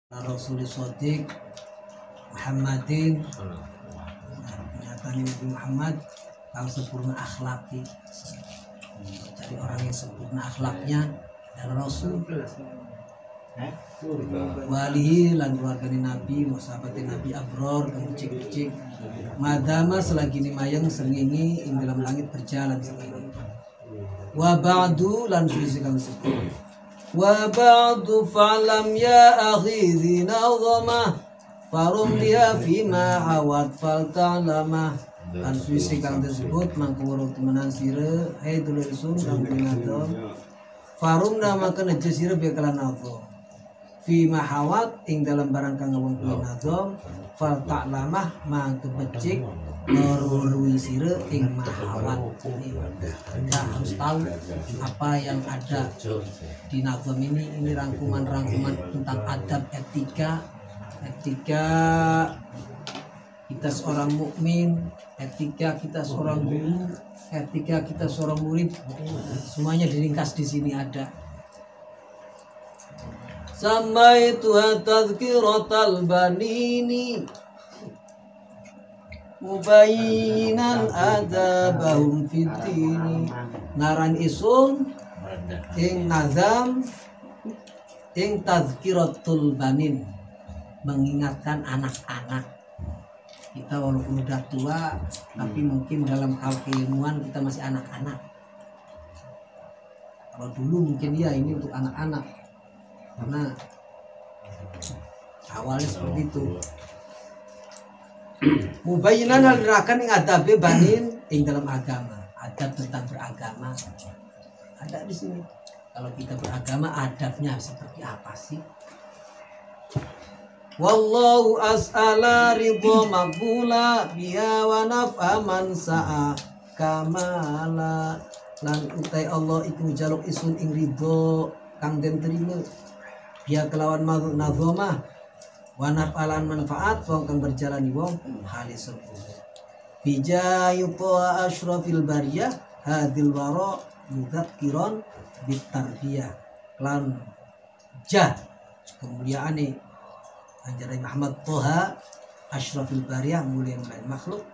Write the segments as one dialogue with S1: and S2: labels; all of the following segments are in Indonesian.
S1: Rasul Shodiq Muhammadin, kenyataan Nabi Muhammad yang sempurna akhlaki, mencari orang yang sempurna akhlaknya dan Rasul walihi lan keluarganya Nabi, sahabatnya Nabi abror kang becik-becik madama selagi ni mayang seringi ing dalam langit berjalan seringi wa ba'du lan sulisikam sepuluh wa ba'du fa'lam ya akhi zina dhamah farum dia fima awat fal ta'lamah lan sulisikam tersebut mangkuru temenan sire hai dulur sun kang dinadom farum nama kena jesire bekalan adho fima hawat ing dalam barang kang ngawong kuwi nazom fal ta'lamah mang kebecik merurui sire ing mahawat. Kita harus tahu apa yang ada di nazom ini rangkuman-rangkuman tentang adab etika kita seorang mukmin, etika kita seorang guru, etika kita seorang murid, semuanya diringkas di sini ada. Samaituha tadhkiratal banini mubayyinan adabahum fitini. Ngaran isun ing nazam ing tadhkiratul banin, mengingatkan anak-anak. Kita walaupun udah tua tapi mungkin dalam hal keilmuan kita masih anak-anak. Kalau dulu mungkin ya ini untuk anak-anak karena awalnya seperti itu. Mubayyinan hal neraka yang adab banin ing dalam agama, adab tentang beragama ada di sini. Kalau kita beragama adabnya seperti apa sih? Wallahu as'ala ridho maqbula biya wa naf'a man sa'a kamala. Lan utai Allah iku jaluk isun ing ridho kang den terima biya kelawan nazomah wa naf'alan manfaat wong kang berjalan di wong halis sempurna bija yuqa asyrafil bariyah hadil wara mudzakiron bitarbiyah lan jah kemuliaane Anjari Muhammad Toha asyrafil bariyah mulia lain makhluk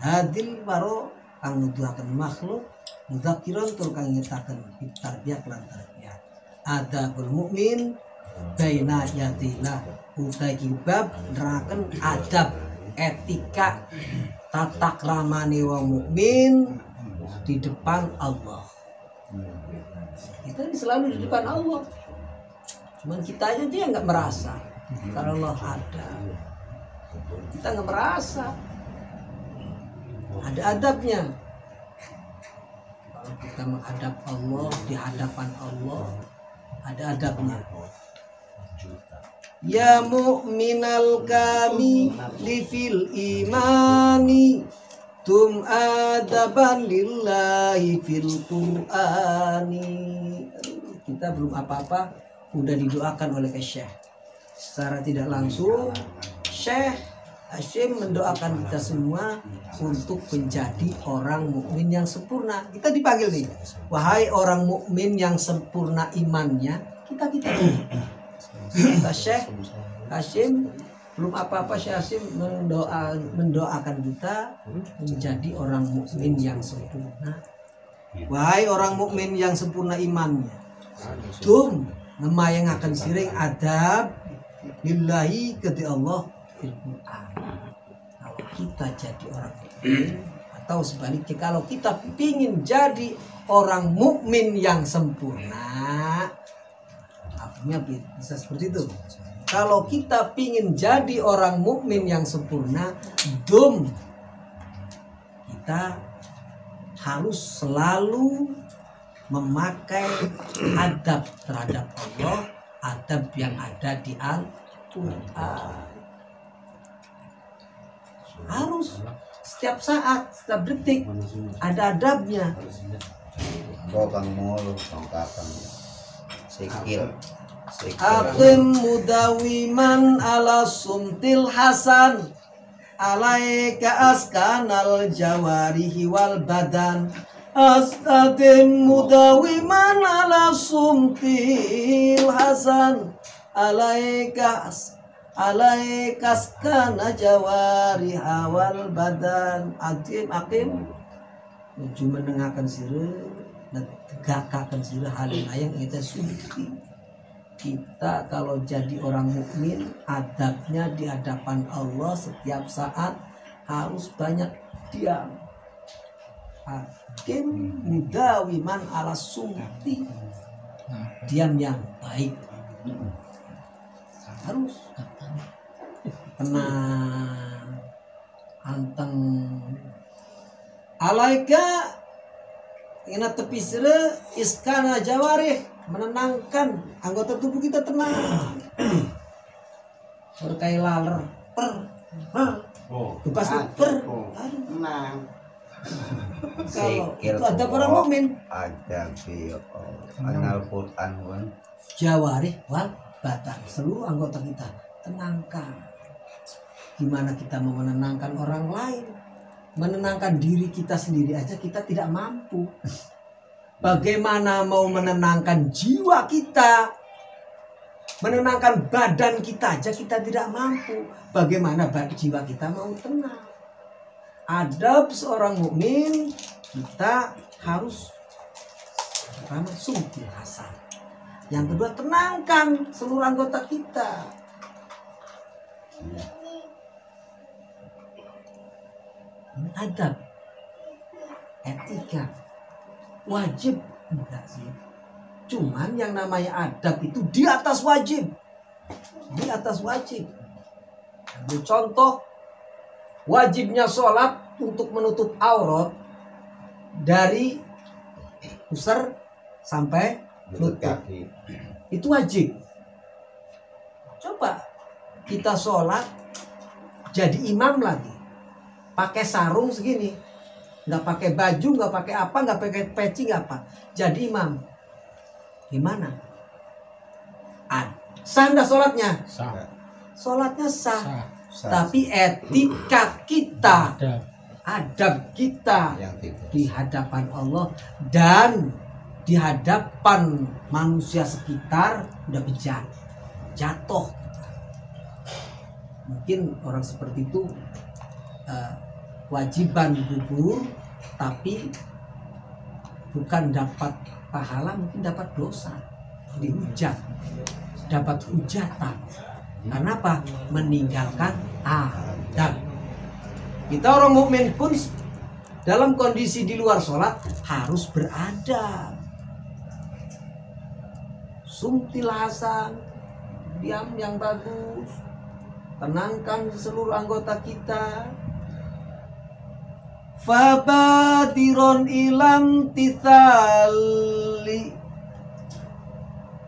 S1: hadil wara kang nuduhaken makhluk mudzakiron tur kang ngetaken bitarbiyah lan tarbiyah adabul mukmin baina yadillah utai kibab neraken adab etika tata kramane wong mukmin di depan Allah. Kita ini selalu di depan Allah, cuman kita aja dia nggak merasa kalau Allah ada. Kita nggak merasa, ada adabnya. Kalau kita menghadap Allah, di hadapan Allah ada adabnya. Ya mu'minal kami li fil imani tum adaban lillahi fil qur'ani. Kita belum apa-apa udah didoakan oleh Syekh secara tidak langsung. Syekh Hashim mendoakan kita semua untuk menjadi orang mukmin yang sempurna. Kita dipanggil nih, wahai orang mukmin yang sempurna imannya. Kita kata Syekh Hashim belum apa-apa, Syekh Hashim mendoakan kita menjadi orang mukmin yang sempurna. Wahai orang mukmin yang sempurna imannya, tum nemayang akan siring adab lillahi keti Allah fil Qur'an. Kalau kita jadi orang mukmin, atau sebaliknya kalau kita ingin jadi orang mukmin yang sempurna, artinya bisa seperti itu. Kalau kita pingin jadi orang mukmin yang sempurna, kita harus selalu memakai adab terhadap Allah, adab yang ada di Al-Quran. Harus setiap saat, setiap detik ada adabnya. Aqim mudawiman ala sumtil hasan alaika askanal jawarihi wal badan. Astadim mudawiman ala sumtil hasan alaika alaikas kana jawari awal badan akim nuju mendengarkan sirah dan tegakkan sirah halin ayang kita suci. Kita kalau jadi orang mukmin, adabnya di hadapan Allah setiap saat harus banyak diam. Hakim mudawiman ala sumti, diam yang baik. Harus tenang, anteng. Alaika ina tepi sire iskana jawarih, menenangkan anggota tubuh kita tenang. Berkai laler tugas tenang. Kalau itu ada para mukmin
S2: ada di Al-Quran kan
S1: jawarih wal badan, seluruh anggota kita tenangkan. Gimana kita mau menenangkan orang lain? Menenangkan diri kita sendiri aja kita tidak mampu. Bagaimana mau menenangkan jiwa kita? Menenangkan badan kita aja kita tidak mampu. Bagaimana jiwa kita mau tenang? Adab seorang mukmin, kita harus pertama sumti hasan. Yang kedua tenangkan seluruh anggota kita. Ini adab, etika, wajib enggak sih? Cuman yang namanya adab itu di atas wajib, di atas wajib. Ambil contoh, wajibnya sholat untuk menutup aurat dari pusar sampai lutut, itu wajib. Coba kita sholat jadi imam lagi, pakai sarung segini, nggak pakai baju, nggak pakai apa, nggak pakai peci, nggak apa, jadi imam, gimana? Sah nggak sholatnya?
S3: Sah.
S1: Sholatnya sah.
S3: Sah.
S1: Tapi etika kita, adab kita di hadapan Allah dan di hadapan manusia sekitar udah bejat, jatuh. Mungkin orang seperti itu wajiban gugur, tapi bukan dapat pahala, mungkin dapat dosa, dihujat, dapat hujatan. Karena apa? Meninggalkan adab. Kita orang mukmin pun dalam kondisi di luar sholat harus beradab. Sumtil hasan, diam yang bagus, tenangkan seluruh anggota kita. Fabadiron ilam tithali,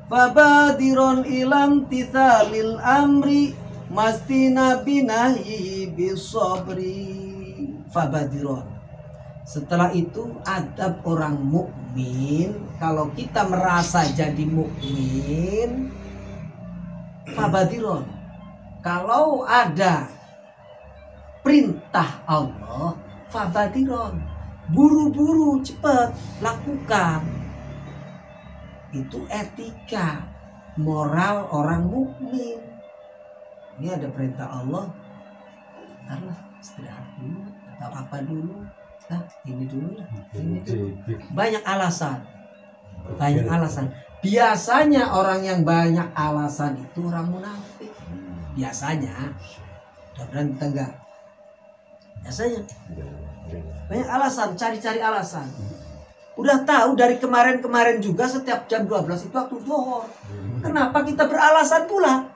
S1: fabadiron ilam tithalil amri mastina binahi bisobri. Fabadiron, setelah itu adab orang mukmin. Kalau kita merasa jadi mukmin, fabadiron, kalau ada perintah Allah, fabadiron, buru-buru cepat lakukan. Itu etika moral orang mukmin. Ini ada perintah Allah, karena istirahat dulu atau apa dulu, ini dulu lah, ini dulu. Banyak alasan, banyak alasan. Biasanya orang yang banyak alasan itu orang munafik. Biasanya, mudah-mudahan kita enggak. Biasanya banyak alasan, cari-cari alasan. Udah tahu dari kemarin-kemarin juga setiap jam 12 itu waktu zuhur. Kenapa kita beralasan pula?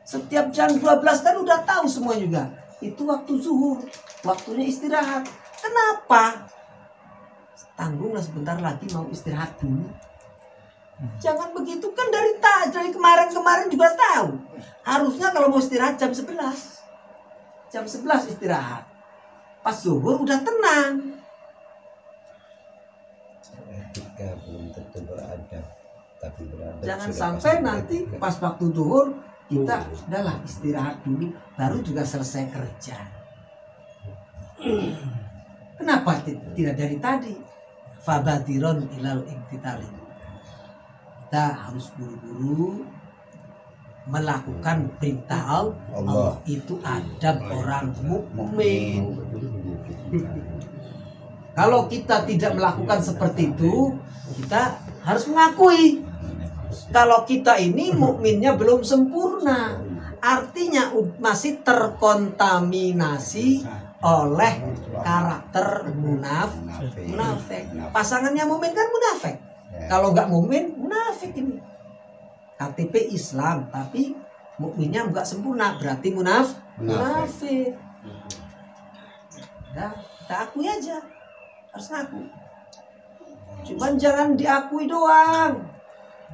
S1: Setiap jam 12 kan udah tahu semua juga. Itu waktu zuhur, waktunya istirahat. Kenapa? Tanggunglah sebentar lagi mau istirahat dulu. Jangan begitu, kan dari kemarin-kemarin juga tahu. Harusnya kalau mau istirahat jam 11. Jam 11 istirahat. Pas zuhur udah tenang.
S2: Etika belum tentu beradab, tapi beradab.
S1: Jangan sampai nanti pas waktu zuhur kita udahlah istirahat dulu, baru juga selesai kerja. Kenapa tidak dari tadi? Fabadiron ilal iktitali. Kita harus buru-buru melakukan perintah Allah. Itu adab orang mukmin. Kalau kita tidak melakukan seperti itu, kita harus mengakui kalau kita ini mukminnya belum sempurna. Artinya masih terkontaminasi oleh karakter munafik. Pasangannya mukmin kan munafik. Kalau nggak mukmin munafik ini. KTP Islam tapi mukminnya nggak sempurna, berarti munafik. Nah, kita akui aja, harus ngaku. Cuman jangan diakui doang.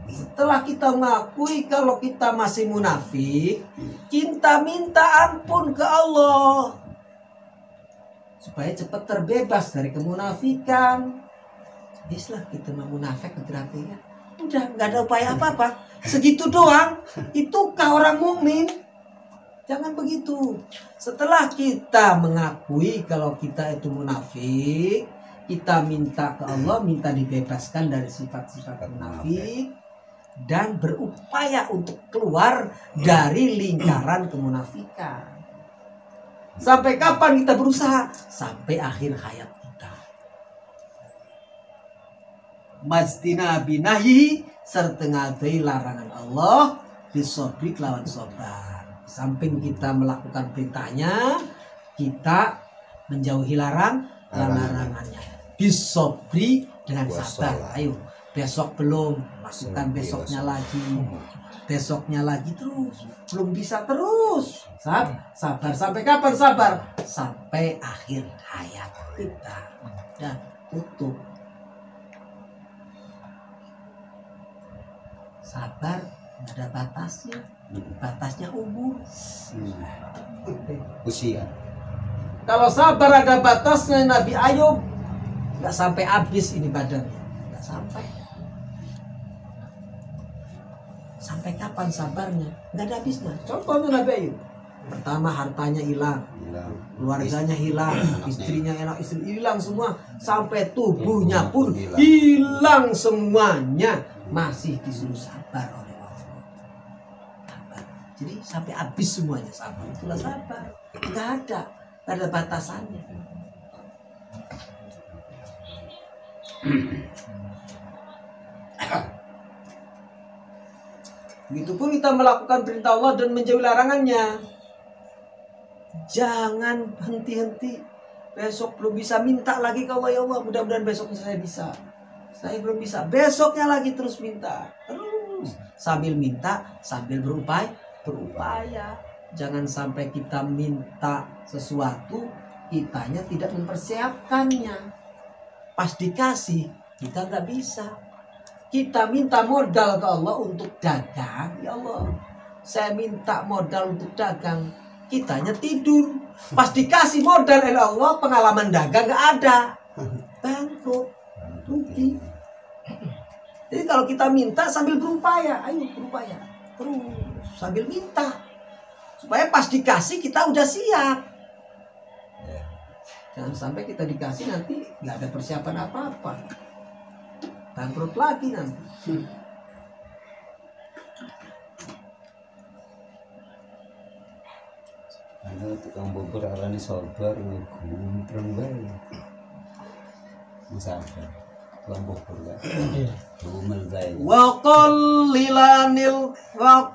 S1: Setelah kita mengakui kalau kita masih munafik, kita minta ampun ke Allah supaya cepat terbebas dari kemunafikan. Bislah kita mau munafik berarti ya. Udah nggak ada upaya apa-apa. Segitu doang. Itukah orang mukmin? Jangan begitu. Setelah kita mengakui kalau kita itu munafik, kita minta ke Allah, minta dibebaskan dari sifat-sifat munafik dan berupaya untuk keluar dari lingkaran kemunafikan. Sampai kapan kita berusaha? Sampai akhir hayat kita. Majtina binahi serta ngadai larangan Allah bisobri lawan sobar. Samping kita melakukan perintahnya, kita menjauhi larangannya. Bisobri dengan sabar. Ayo, besok belum, lakukan besoknya lagi terus. Belum bisa terus. Sabar sampai kapan sabar? Sampai akhir hayat kita. Dan tutup. Sabar nggak ada batasnya. Batasnya umur.
S2: Usia.
S1: Kalau sabar ada batasnya, Nabi Ayub nggak sampai habis ini badannya, nggak sampai. Sampai kapan sabarnya? Nggak ada habisnya. Contohnya Nabi Ayub. Pertama hartanya hilang, keluarganya hilang, istrinya istri hilang semua, sampai tubuhnya pun hilang semuanya, masih disuruh sabar oleh Allah. Sabar. Jadi sampai habis semuanya sabar. Itulah sabar. Nggak ada batasannya. Begitupun kita melakukan perintah Allah dan menjauhi larangannya. Jangan henti-henti. Besok belum bisa, minta lagi ke Allah, ya Allah, mudah-mudahan besoknya saya bisa. Saya belum bisa, besoknya lagi terus minta. Terus sambil minta, sambil berupaya. Jangan sampai kita minta sesuatu, kitanya tidak mempersiapkannya. Pas dikasih, kita nggak bisa. Kita minta modal ke Allah untuk dagang, ya Allah, saya minta modal untuk dagang, kitanya tidur. Pas dikasih modal oleh Allah, pengalaman dagang nggak ada, bangkrut, rugi. Jadi kalau kita minta sambil berupaya, ayo berupaya terus sambil minta, supaya pas dikasih kita udah siap. Jangan sampai kita dikasih nanti nggak ada persiapan apa-apa, bangkrut lagi nanti.
S2: Ada tukang bubur arani sabar ngumpreng bae. Sabar. Tukang bubur kan. Rumel bae.
S1: Wa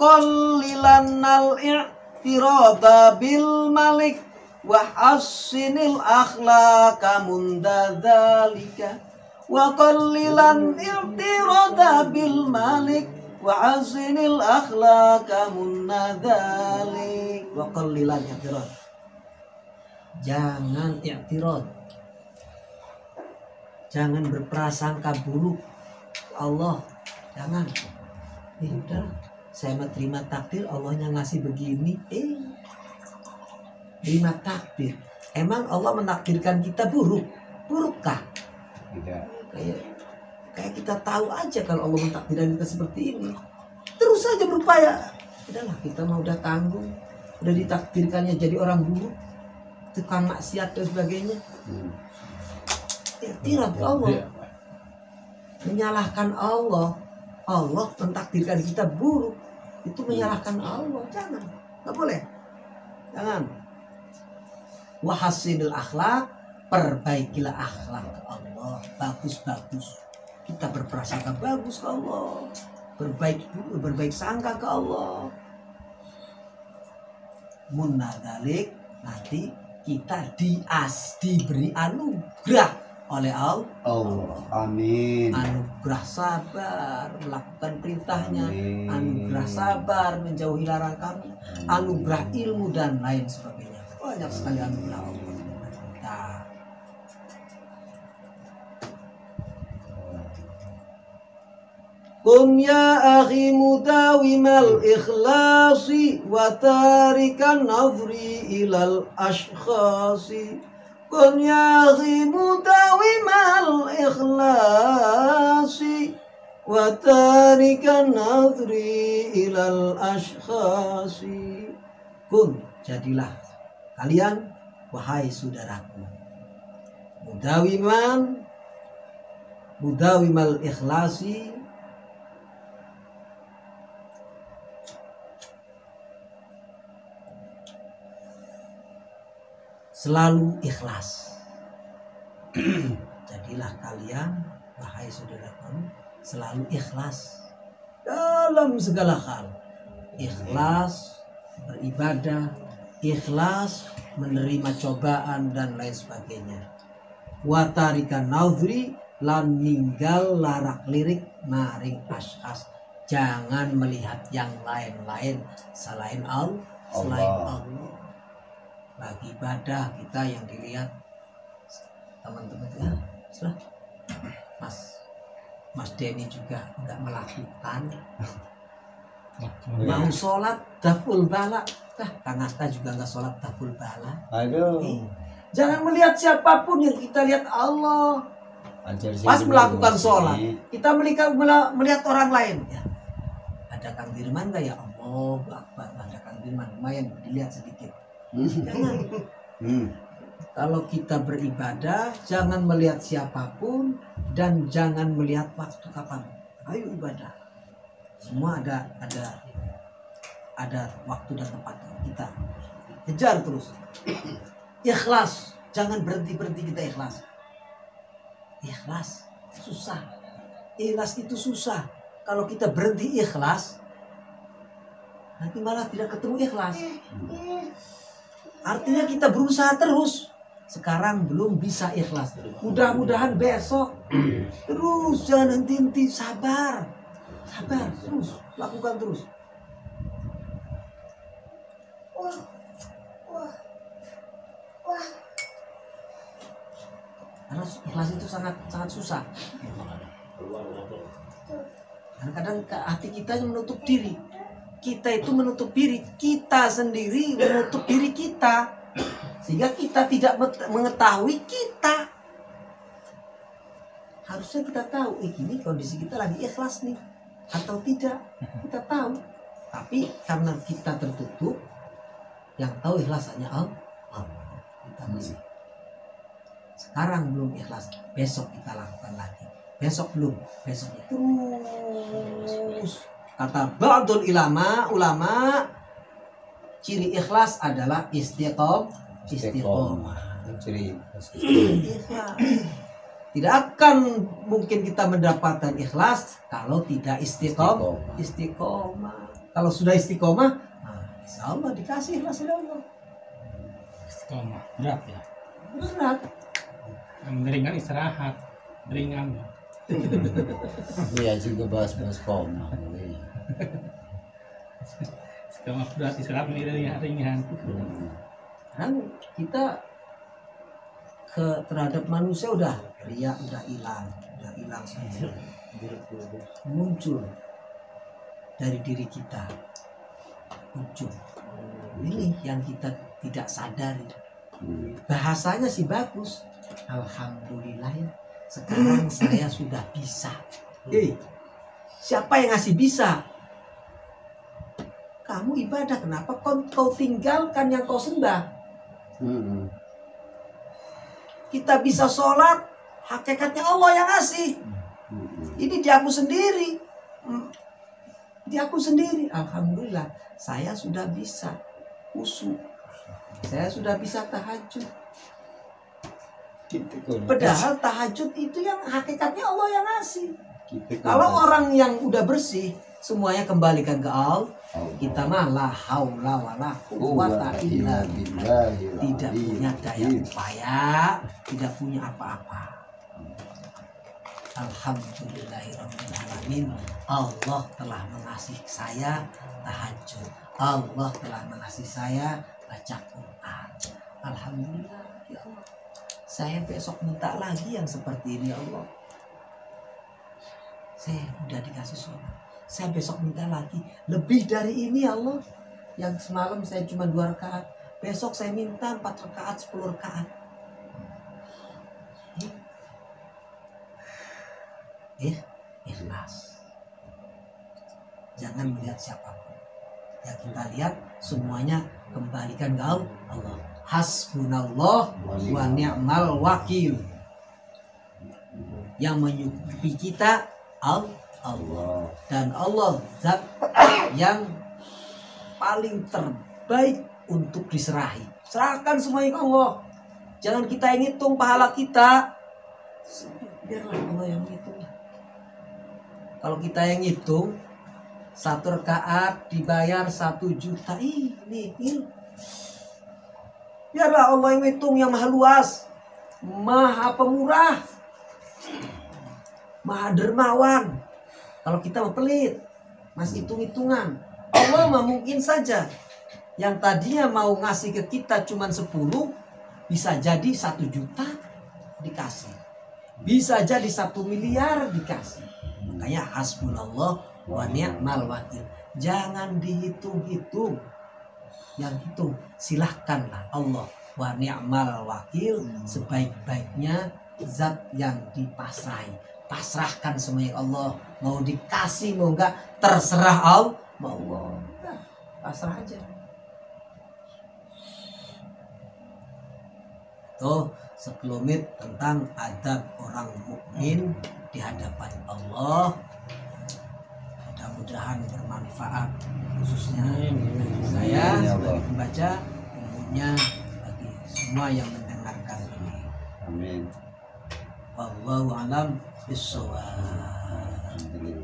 S1: qallilanal i'tirada bil malik wa hassinil akhlaqa mundadzalika. Wa qallilan i'tirada bil malik wa hassinil akhlaqa mundadzalik. Wa qallilan i'tirad. Jangan i'tirad. Jangan berprasangka buruk Allah. Jangan. Udah, saya mau terima takdir, Allahnya ngasih begini. Terima takdir. Emang Allah menakdirkan kita buruk? Burukkah?
S2: Tidak.
S1: Kayak kita tahu aja kalau Allah mentakdirkan kita seperti ini. Terus saja berupaya. Udahlah, kita mau udah tanggung. Udah ditakdirkannya jadi orang buruk, tukang maksiat dan sebagainya. Tidak Allah. Menyalahkan Allah. Allah mentakdirkan kita buruk. itu menyalahkan Allah. Jangan, nggak boleh. Jangan. Wahasinil akhlak, perbaikilah akhlak ke Allah. Bagus-bagus. Kita berprasangka bagus ke Allah. Berbaik sangka ke Allah. Munadalik, nanti kita diberi anugerah oleh Allah.
S2: Amin.
S1: Anugerah sabar melakukan perintahnya.
S2: Amin.
S1: Anugerah sabar menjauhi larangan. Anugerah ilmu dan lain sebagainya. Banyak sekali anugerah Allah. Nah, Kun ya akhi mudawimal ikhlasi wa tarikan nadhri ilal ashkhasi. Kun ya akhi mudawimal ikhlasi wa tarikan nadhri ilal ashkhasi. Kun, jadilah kalian wahai saudaraku mudawimal ikhlasi, selalu ikhlas. Jadilah kalian wahai saudaraku selalu ikhlas dalam segala hal. Ikhlas beribadah, ikhlas menerima cobaan dan lain sebagainya. Watarikan naudri, lan ninggal larak lirik maring ashas. Jangan melihat yang lain-lain selain Allah. Bagi ibadah kita yang dilihat teman-teman ya, Mas Denny juga nggak melakukan. Mau sholat daful bala, Kang Asta juga nggak sholat daful bala.
S2: Aduh.
S1: Jangan melihat siapapun, yang kita lihat Allah. Pas melakukan sholat, kita melihat orang lain. Ya. Ada Kang Dirman nggak ya? Allah Akbar, ada Kang Dirman, lumayan dilihat sedikit. Jangan. Kalau kita beribadah, jangan melihat siapapun dan jangan melihat waktu kapan. Ayo ibadah. Semua ada waktu dan tempat. Kita kejar terus. Ikhlas, jangan berhenti kita ikhlas. Ikhlas susah. Ikhlas itu susah. Kalau kita berhenti ikhlas, nanti malah tidak ketemu ikhlas. Artinya kita berusaha terus. Sekarang belum bisa ikhlas. Mudah-mudahan besok. Terus jangan henti-henti, sabar terus, lakukan terus. Karena ikhlas itu sangat susah. Kadang-kadang hati kita menutup diri. Kita itu menutup diri, kita sendiri menutup diri kita, sehingga kita tidak mengetahui kita. Harusnya kita tahu, ini kondisi kita lagi ikhlas nih atau tidak, kita tahu. Tapi karena kita tertutup, yang tahu ikhlas hanya Allah. Kita masih sekarang belum ikhlas, besok kita lakukan lagi. Besok belum, besoknya terus. Kata ba'dul ulama, ciri ikhlas adalah istiqomah. Ikhlas. Tidak akan mungkin kita mendapatkan ikhlas kalau tidak istiqomah. Kalau sudah istiqomah, insya Allah dikasih ikhlas oleh Allah.
S3: Istiqomah berat ya.
S1: Berat.
S3: Yang ringan istirahat, ringan.
S2: Iya juga bahas koma.
S3: Istiqomah berat, istirahat ringan.
S1: Kan kita terhadap manusia udah riya udah hilang semua. Muncul dari diri kita. Muncul. Ini yang kita tidak sadari. Bahasanya sih bagus. Alhamdulillah ya. Sekarang saya sudah bisa. Siapa yang ngasih bisa? Kamu ibadah, kenapa kau tinggalkan yang kau sembah? Kita bisa sholat, hakikatnya Allah yang ngasih. Ini di aku sendiri. di aku sendiri. Alhamdulillah saya sudah bisa khusyuk, saya sudah bisa tahajud.
S2: Gitu kan.
S1: Padahal tahajud itu yang hakikatnya Allah yang ngasih.
S2: Gitu kan.
S1: Kalau orang yang udah bersih semuanya kembalikan ke Allah,
S2: Allah.
S1: kita mah la haula wala quwata illa billah. Tidak punya daya upaya, tidak punya apa-apa. Alhamdulillahirabbil alamin. Allah telah mengasihi saya tahajud. Allah telah mengasihi saya baca Quran. Alhamdulillah ya Allah. Saya besok minta lagi yang seperti ini ya Allah. Saya udah dikasih sholat. Saya besok minta lagi lebih dari ini ya Allah. Yang semalam saya cuma 2 rakaat. Besok saya minta 4 rakaat, 10 rakaat. Ikhlas. Jangan melihat siapapun. Yang kita lihat semuanya kembalikan ke Allah. Hasbunallah wa ni'mal wakil. Yang menyukai kita Allah. Dan Allah zat yang paling terbaik untuk diserahi. Serahkan semuanya ke Allah. Jangan kita yang ngitung pahala kita. Biarlah Allah yang ngitung. Kalau kita yang ngitung 1 rakaat dibayar 1 juta. Ini. Biarlah Allah yang ngitung, yang maha luas, maha pemurah, maha dermawan. Kalau kita mau pelit, masih hitung-hitungan. Allah mah mungkin saja yang tadinya mau ngasih ke kita cuma 10, bisa jadi 1 juta dikasih. Bisa jadi 1 miliar dikasih. Makanya hasbunallah wa ni'mal wakil. Jangan dihitung-hitung. Yang hitung silahkanlah Allah wa ni'mal wakil, sebaik-baiknya zat yang dipasrahi. Pasrahkan semuanya Allah. Mau dikasih mau enggak terserah Allah. Nah, pasrah aja. Tuh sekelumit tentang adab orang mukmin di hadapan Allah. Mudah-mudahan bermanfaat, khususnya bagi saya sebagai pembaca, umumnya bagi semua yang mendengarkan ini.
S2: Amin.
S1: Wallahu a'lam bishawab.
S2: Alhamdulillah.